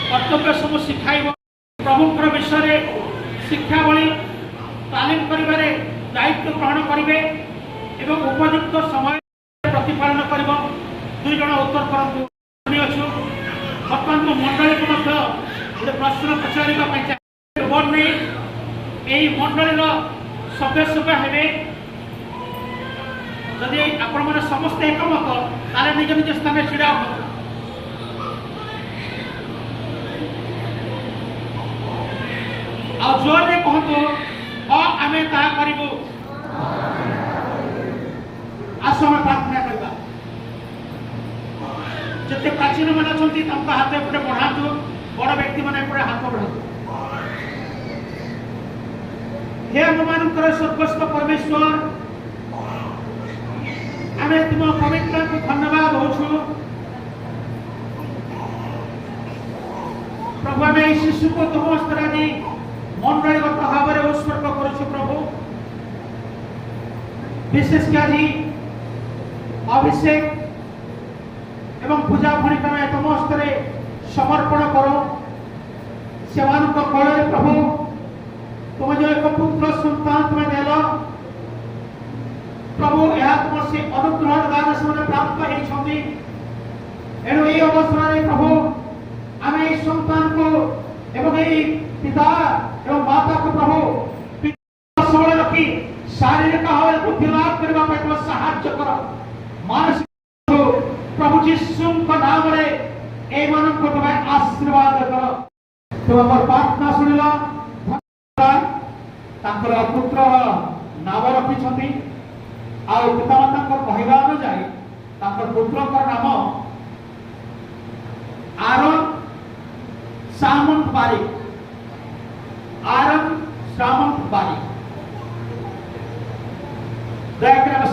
कर्तव्य सब शिखाइब प्रभुंर विषय शिक्षावली तालीम कर दायित्व ग्रहण करेंगे एवं उपयुक्त समय प्रतिपालन कर दुई जन उत्तर करतु बर्तमान मो मंडली को गोटे प्रश्न पचार नहीं मंडल सभ्य सभ्य हे जदि आपण मैंने समस्ते एकमत ताले निज निज स्थान छिड़ा आ जोर कहतु आम ता करूँ आस प्रार्थना करवा जिते प्राचीन मैंने अच्छा हाथ एपटे बढ़ातु बड़ व्यक्ति मैंने एपटे हाथ बढ़ातु हे आम मानकर स्वर्गस्थ परमेश्वर आम तुम पवित्र को धन्यवाद हो प्रभु आम शिशु को तुम हस्ते मंडलीगत भाव में उत्सर्ग कर प्रभु विशेष आज अभिषेक एवं पूजा भणी तुम हस्ते समर्पण करो से कल प्रभु तुम जो एक पुत्र सन्तान तुम्हें देल प्रभु यह तुम से अनुग्रह दान से प्राप्त होती एणु ये अवसर में प्रभु आम ये सन्तान को एवं ये पिता एवं माता को प्रभु सबले रखी शारीरिक भाव में बुद्धि लाभ करने तुम साहाय्य कर मानसिक प्रभु जीशु नाम तुम्हें आशीर्वाद कर तुम प्रार्थना शुणिल पुत्र नाम रखी पितामाता कहवा अनुसार पुत्र नाम आरन सामंत बारिक आरन सामंत बारिक दयाकर